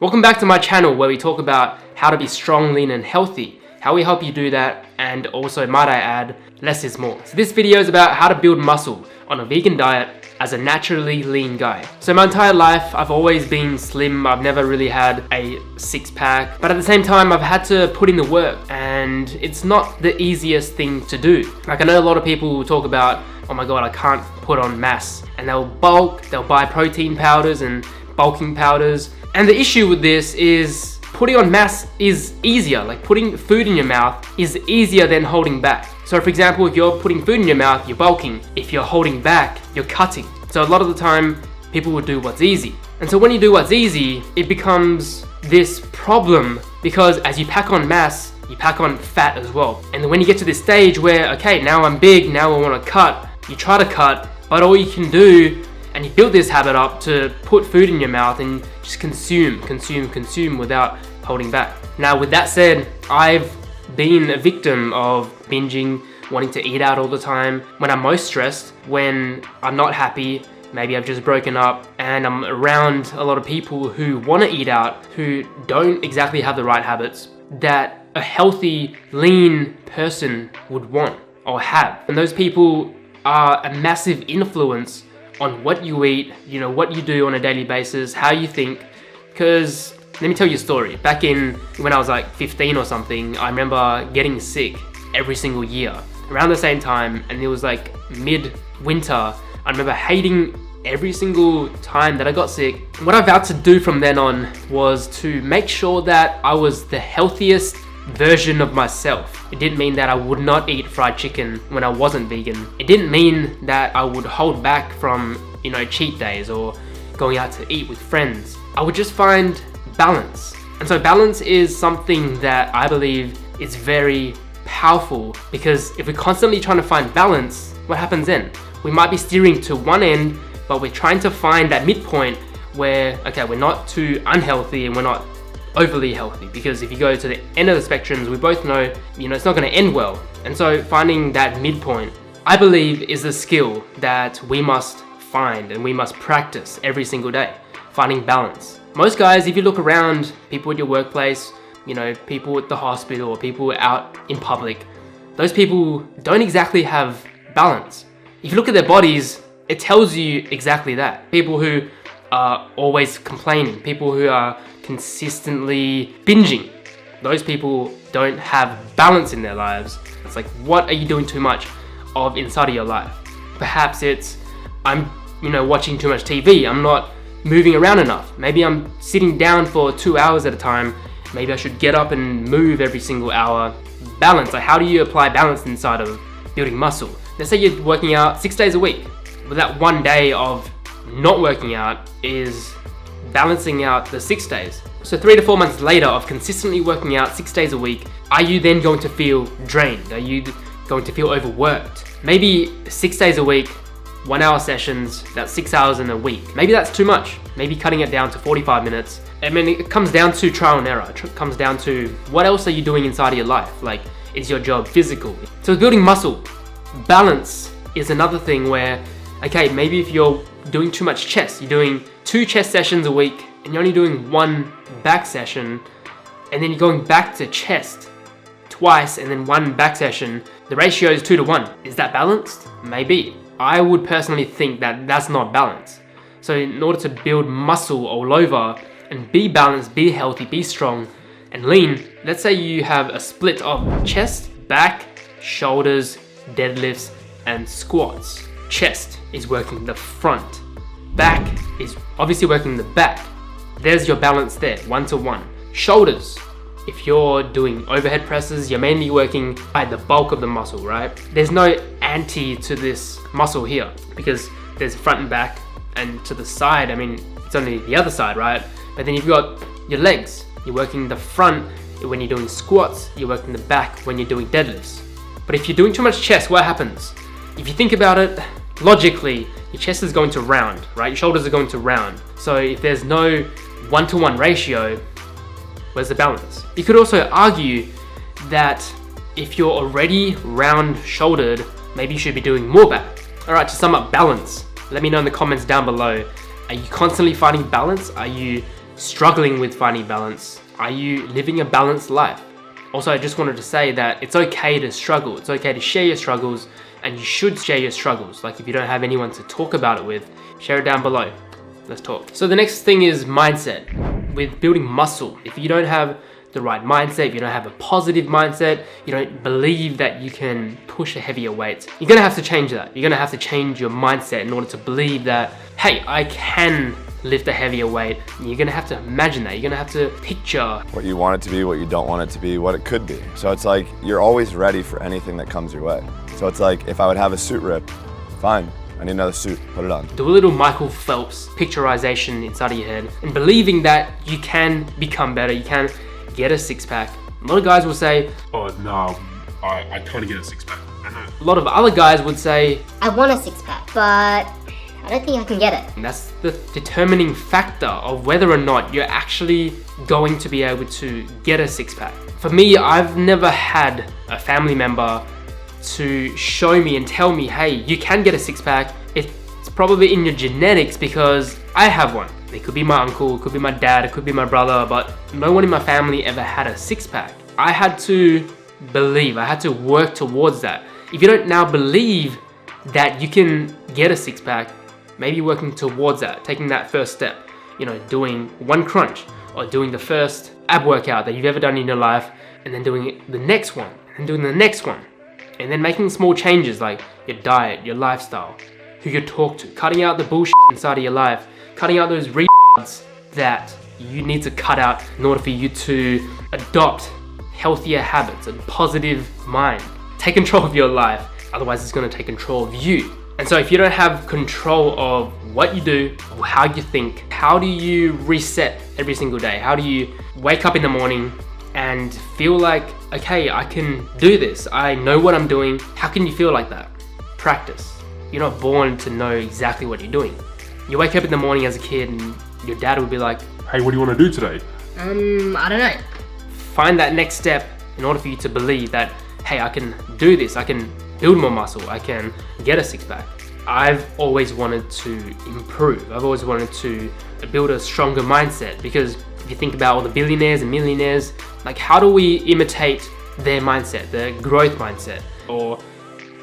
Welcome back to my channel where we talk about how to be strong, lean and healthy, how we help you do that, and also, might I add, less is more. So this video is about how to build muscle on a vegan diet as a naturally lean guy. So my entire life I've always been slim. I've never really had a six-pack, but at the same time I've had to put in the work, and it's not the easiest thing to do. Like, I know a lot of people will talk about, oh my god, I can't put on mass, and they'll bulk, they'll buy protein powders and bulking powders. And the issue with this is putting on mass is easier. Like, putting food in your mouth is easier than holding back. So for example, if you're putting food in your mouth, you're bulking. If you're holding back, you're cutting. So a lot of the time, people will do what's easy. And so when you do what's easy, it becomes this problem, because as you pack on mass, you pack on fat as well. And when you get to this stage where, okay, now I'm big, now I want to cut, you try to cut, but all you can do, and you build this habit up to put food in your mouth and just consume without holding back. Now, with that said, I've been a victim of binging, wanting to eat out all the time. When I'm most stressed, when I'm not happy, maybe I've just broken up, and I'm around a lot of people who want to eat out, who don't exactly have the right habits that a healthy, lean person would want or have. And those people are a massive influence on what you eat, you know, what you do on a daily basis, how you think. Because let me tell you a story. Back in when I was like 15 or something, I remember getting sick every single year around the same time, and it was like mid-winter. I remember hating every single time that I got sick. What I vowed to do from then on was to make sure that I was the healthiest version of myself. It didn't mean that I would not eat fried chicken when I wasn't vegan. It didn't mean that I would hold back from, you know, cheat days or going out to eat with friends. I would just find balance. And so balance is something that I believe is very powerful, because if we're constantly trying to find balance, what happens then? We might be steering to one end, but we're trying to find that midpoint where, okay, we're not too unhealthy and we're not overly healthy, because if you go to the end of the spectrums, we both know, you know, it's not going to end well. And so finding that midpoint, I believe, is a skill that we must find and we must practice every single day, finding balance. Most guys, if you look around, people at your workplace, you know, people at the hospital or people out in public, those people don't exactly have balance. If you look at their bodies, it tells you exactly that. People who are always complaining, people who are consistently binging, those people don't have balance in their lives. It's like, what are you doing too much of inside of your life? Perhaps it's, I'm, you know, watching too much TV, I'm not moving around enough. Maybe I'm sitting down for 2 hours at a time. Maybe I should get up and move every single hour. Balance, like, how do you apply balance inside of building muscle? Let's say you're working out 6 days a week, but that one day of not working out is balancing out the 6 days. So 3 to 4 months later of consistently working out 6 days a week, are you then going to feel drained? Are you going to feel overworked? Maybe 6 days a week, 1 hour sessions, that's 6 hours in a week. Maybe that's too much. Maybe cutting it down to 45 minutes. I mean, it comes down to trial and error. It comes down to what else are you doing inside of your life? Like, is your job physical? So building muscle, balance is another thing where, okay, maybe if you're doing too much chest, you're doing 2 chest sessions a week and you're only doing 1 back session, and then you're going back to chest twice and then 1 back session, the ratio is 2 to 1. Is that balanced? Maybe. I would personally think that that's not balanced. So in order to build muscle all over and be balanced, be healthy, be strong and lean, let's say you have a split of chest, back, shoulders, deadlifts and squats. Chest is working the front. Back is obviously working the back. There's your balance there, 1 to 1. Shoulders, if you're doing overhead presses, you're mainly working by the bulk of the muscle, right? There's no anti to this muscle here, because there's front and back, and to the side, I mean, it's only the other side, right? But then you've got your legs. You're working the front when you're doing squats, you're working the back when you're doing deadlifts. But if you're doing too much chest, what happens? If you think about it, logically, your chest is going to round, right? Your shoulders are going to round. So if there's no 1 to 1 ratio, where's the balance? You could also argue that if you're already round shouldered, maybe you should be doing more back. All right, to sum up balance, let me know in the comments down below. Are you constantly finding balance? Are you struggling with finding balance? Are you living a balanced life? Also, I just wanted to say that it's okay to struggle. It's okay to share your struggles, and you should share your struggles. Like if you don't have anyone to talk about it with, share it down below. Let's talk. So the next thing is mindset. With building muscle, if you don't have the right mindset, if you don't have a positive mindset, you don't believe that you can push a heavier weight, you're gonna have to change that. You're gonna have to change your mindset in order to believe that, hey, I can lift a heavier weight. You're gonna have to imagine that. You're gonna have to picture what you want it to be, what you don't want it to be, what it could be. So it's like you're always ready for anything that comes your way. So it's like if I would have a suit rip, fine, I need another suit, put it on. Do a little Michael Phelps picturization inside of your head and believing that you can become better, you can get a six-pack. A lot of guys will say, oh no, I can't get a six-pack. I know. A lot of other guys would say, I want a six-pack, but I don't think I can get it. And that's the determining factor of whether or not you're actually going to be able to get a six-pack. For me, I've never had a family member to show me and tell me, hey, you can get a six-pack. It's probably in your genetics because I have one. It could be my uncle, it could be my dad, it could be my brother, but no one in my family ever had a six-pack. I had to believe, I had to work towards that. If you don't now believe that you can get a six-pack, maybe working towards that, taking that first step, you know, doing one crunch or doing the first ab workout that you've ever done in your life, and then doing the next one and doing the next one, and then making small changes like your diet, your lifestyle, who you talk to, cutting out the bullshit inside of your life, cutting out those that you need to cut out in order for you to adopt healthier habits, a positive mind. Take control of your life, otherwise it's going to take control of you. And so if you don't have control of what you do, how you think, how do you reset every single day? How do you wake up in the morning and feel like, okay, I can do this. I know what I'm doing. How can you feel like that? Practice. You're not born to know exactly what you're doing. You wake up in the morning as a kid and your dad will be like, hey, what do you want to do today? I don't know. Find that next step in order for you to believe that, hey, I can do this. I can build more muscle. I can get a six-pack. I've always wanted to improve. I've always wanted to build a stronger mindset, because if you think about all the billionaires and millionaires, like how do we imitate their mindset, their growth mindset, or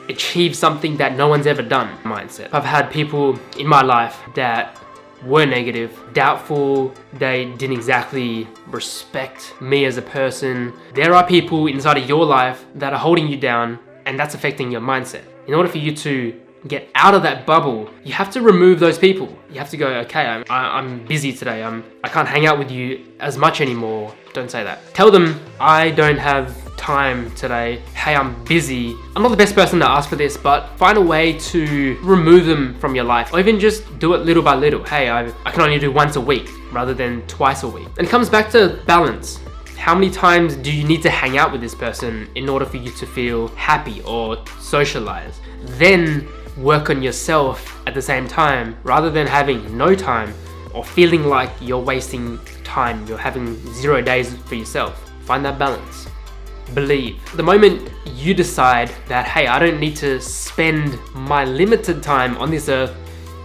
achieve something that no one's ever done mindset? I've had people in my life that were negative, doubtful, they didn't exactly respect me as a person. There are people inside of your life that are holding you down, and that's affecting your mindset. In order for you to get out of that bubble, you have to remove those people. You have to go, okay, I'm busy today. I can't hang out with you as much anymore. Don't say that. Tell them, I don't have time today. Hey, I'm busy. I'm not the best person to ask for this, but find a way to remove them from your life, or even just do it little by little. Hey, I can only do once a week rather than twice a week. And it comes back to balance. How many times do you need to hang out with this person in order for you to feel happy or socialize? Then work on yourself at the same time, rather than having no time or feeling like you're wasting time, you're having 0 days for yourself. Find that balance. Believe. The moment you decide that, hey, I don't need to spend my limited time on this earth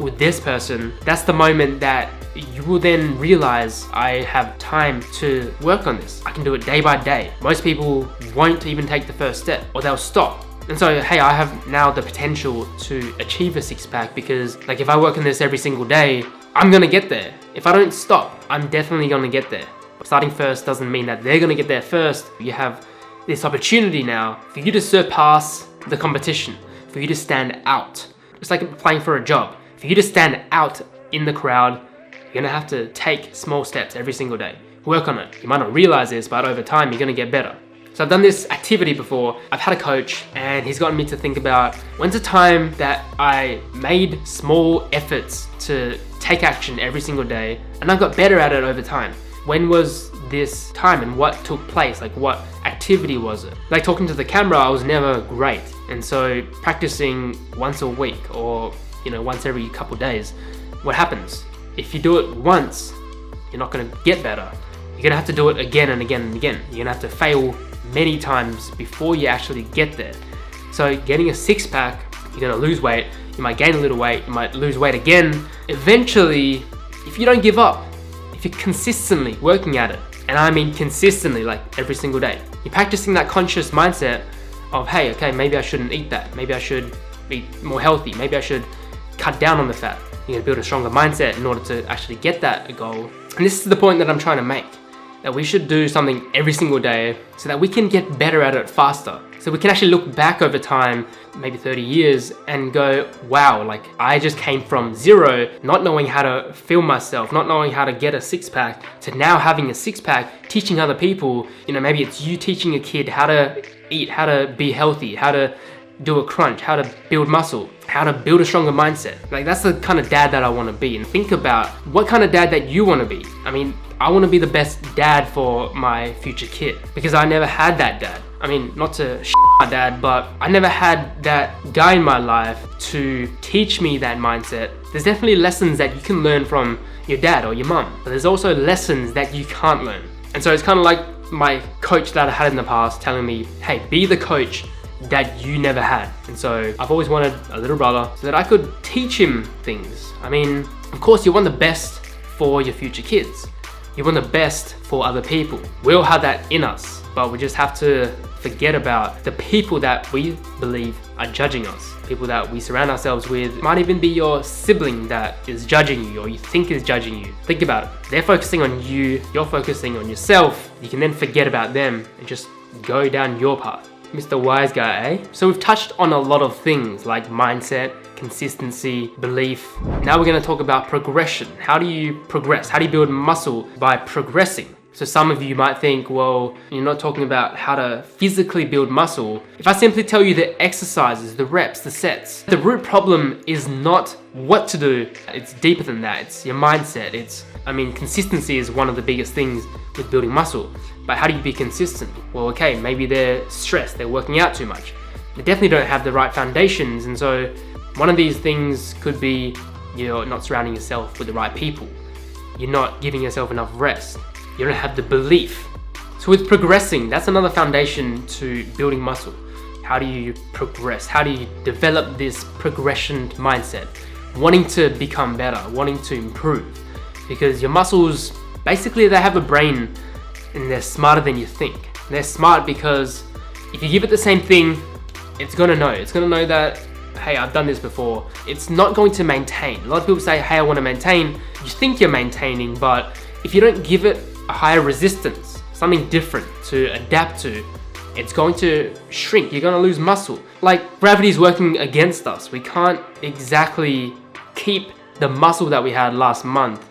with this person, that's the moment that you will then realize, I have time to work on this. I can do it day by day. Most people won't even take the first step, or they'll stop. And so, hey, I have now the potential to achieve a six-pack, because like if I work on this every single day, I'm gonna get there. If I don't stop, I'm definitely gonna get there. Starting first doesn't mean that they're gonna get there first. You have this opportunity now for you to surpass the competition, for you to stand out. It's like applying for a job. For you to stand out in the crowd, you're gonna have to take small steps every single day. Work on it. You might not realize this, but over time, you're gonna get better. So I've done this activity before. I've had a coach and he's gotten me to think about when's a time that I made small efforts to take action every single day and I got better at it over time. When was this time and what took place? Like what activity was it? Like talking to the camera, I was never great. And so practicing once a week or once every couple days, what happens? If you do it once, you're not gonna get better. You're gonna have to do it again and again and again. You're gonna have to fail many times before you actually get there. So getting a six-pack, you're gonna lose weight, you might gain a little weight, you might lose weight again. Eventually, if you don't give up, if if you're consistently working at it, and I mean consistently, like every single day, you're practicing that conscious mindset of, hey, okay, maybe I shouldn't eat that. Maybe I should be more healthy. Maybe I should cut down on the fat. You're gonna build a stronger mindset in order to actually get that goal. And this is the point that I'm trying to make, that we should do something every single day so that we can get better at it faster. So we can actually look back over time, maybe 30 years, and go, wow, like I just came from zero, not knowing how to film myself, not knowing how to get a six-pack, to now having a six-pack, teaching other people. Maybe it's you teaching a kid how to eat, how to be healthy, how to do a crunch, how to build muscle, how to build a stronger mindset. Like that's the kind of dad that I want to be. And think about what kind of dad that you want to be. I mean, I want to be the best dad for my future kid because I never had that dad. I mean, not to my dad, but I never had that guy in my life to teach me that mindset. There's definitely lessons that you can learn from your dad or your mum, but there's also lessons that you can't learn. And so it's kind of like my coach that I had in the past telling me, hey, be the coach that you never had. And so I've always wanted a little brother so that I could teach him things. I mean, of course, you want the best for your future kids. You want the best for other people. We all have that in us, but we just have to forget about the people that we believe are judging us. People that we surround ourselves with might even be your sibling that is judging you or you think is judging you. Think about it. They're focusing on you, you're focusing on yourself. You can then forget about them and just go down your path. Mr. Wise Guy, eh? So we've touched on a lot of things like mindset, consistency, belief. Now we're gonna talk about progression. How do you progress? How do you build muscle by progressing? So some of you might think, well, you're not talking about how to physically build muscle. If I simply tell you the exercises, the reps, the sets, the root problem is not what to do. It's deeper than that. It's your mindset. Consistency is one of the biggest things with building muscle. But how do you be consistent? Well, okay, maybe they're stressed, they're working out too much. They definitely don't have the right foundations. And so one of these things could be you're not surrounding yourself with the right people. You're not giving yourself enough rest. You don't have the belief. So with progressing, that's another foundation to building muscle. How do you progress? How do you develop this progression mindset? Wanting to become better, wanting to improve. Because your muscles, basically they have a brain and they're smarter than you think. They're smart because if you give it the same thing, it's gonna know. It's gonna know that, hey, I've done this before. It's not going to maintain. A lot of people say, hey, I wanna maintain. You think you're maintaining, but if you don't give it a higher resistance, something different to adapt to, it's going to shrink. You're gonna lose muscle. Like gravity's working against us. We can't exactly keep the muscle that we had last month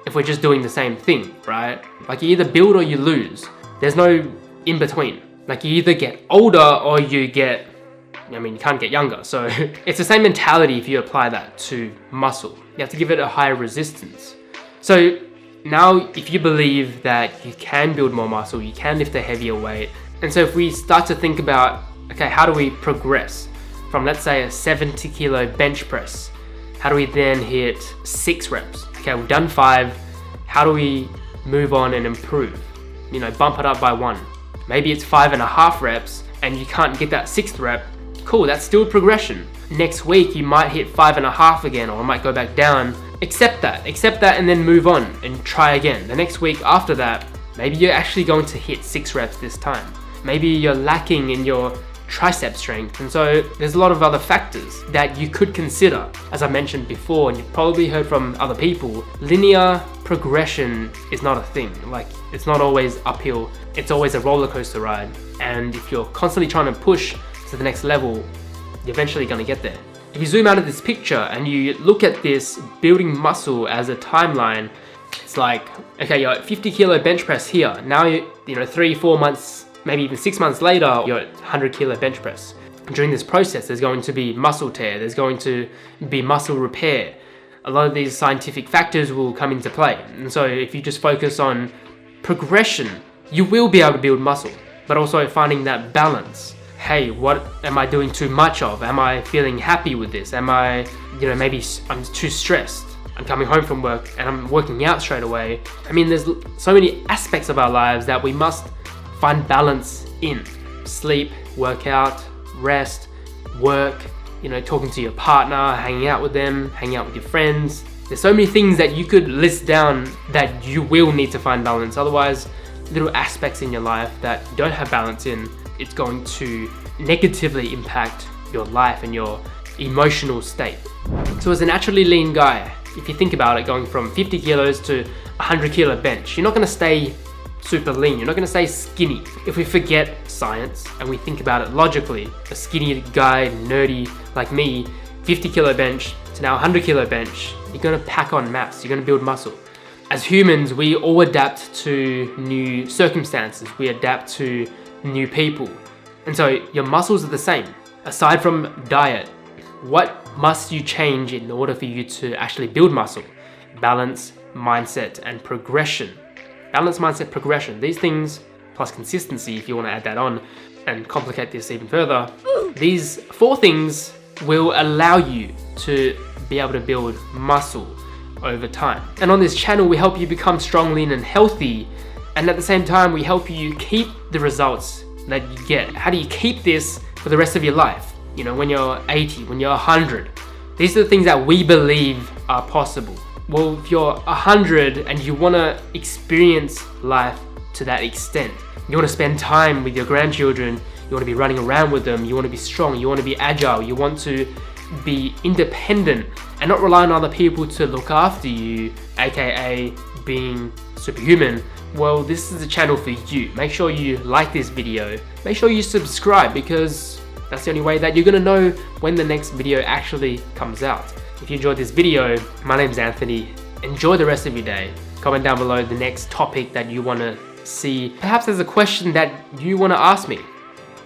if we're just doing the same thing, right? Like you either build or you lose. There's no in between. Like you either get older or you get, you can't get younger. So it's the same mentality if you apply that to muscle. You have to give it a higher resistance. So now if you believe that you can build more muscle, you can lift a heavier weight. And so if we start to think about, okay, how do we progress from, let's say, a 70 kilo bench press? How do we then hit 6 reps? Okay, we've done 5. How do we move on and improve? Bump it up by 1. Maybe it's 5.5 reps and you can't get that 6th rep. Cool, that's still progression. Next week, you might hit 5.5 again, or it might go back down. Accept that and then move on and try again. The next week after that, maybe you're actually going to hit 6 reps this time. Maybe you're lacking in your tricep strength. And so there's a lot of other factors that you could consider. As I mentioned before, and you've probably heard from other people, linear progression is not a thing. Like it's not always uphill. It's always a roller coaster ride. And if you're constantly trying to push to the next level, you're eventually gonna get there. If you zoom out of this picture and you look at this building muscle as a timeline, it's like, okay, you're at 50 kilo bench press here. Now, 3-4 months, maybe even 6 months later, you're at 100 kilo bench press. During this process, there's going to be muscle tear, there's going to be muscle repair. A lot of these scientific factors will come into play. And so if you just focus on progression, you will be able to build muscle, but also finding that balance. Hey, what am I doing too much of? Am I feeling happy with this? Am I, maybe I'm too stressed. I'm coming home from work and I'm working out straight away. There's so many aspects of our lives that we must find balance in. Sleep, workout, rest, work, talking to your partner, hanging out with them, hanging out with your friends. There's so many things that you could list down that you will need to find balance. Otherwise, little aspects in your life that you don't have balance in, it's going to negatively impact your life and your emotional state. So as a naturally lean guy, if you think about it, going from 50 kilos to 100 kilo bench, you're not gonna stay super lean, you're not gonna stay skinny. If we forget science and we think about it logically, a skinny guy, nerdy like me, 50 kilo bench to now 100 kilo bench, you're gonna pack on mass, you're gonna build muscle. As humans, we all adapt to new circumstances, we adapt to new people. And so your muscles are the same. Aside from diet, what must you change in order for you to actually build muscle? Balance, mindset, and progression. Balance, mindset, progression. These things, plus consistency, if you want to add that on and complicate this even further, these 4 things will allow you to be able to build muscle over time. And on this channel, we help you become strong, lean, and healthy. And at the same time, we help you keep the results that you get. How do you keep this for the rest of your life? You know, when you're 80, when you're 100. These are the things that we believe are possible. Well, if you're 100 and you want to experience life to that extent, you want to spend time with your grandchildren, you want to be running around with them, you want to be strong, you want to be agile, you want to be independent and not rely on other people to look after you, aka being superhuman, well, this is the channel for you. Make sure you like this video, make sure you subscribe, because that's the only way that you're gonna know when the next video actually comes out. If you enjoyed this video, my name's Anthony. Enjoy the rest of your day. Comment down below the next topic that you wanna see. Perhaps there's a question that you wanna ask me.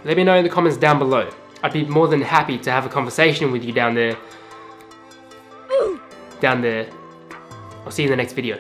Let me know in the comments down below. I'd be more than happy to have a conversation with you down there. I'll see you in the next video.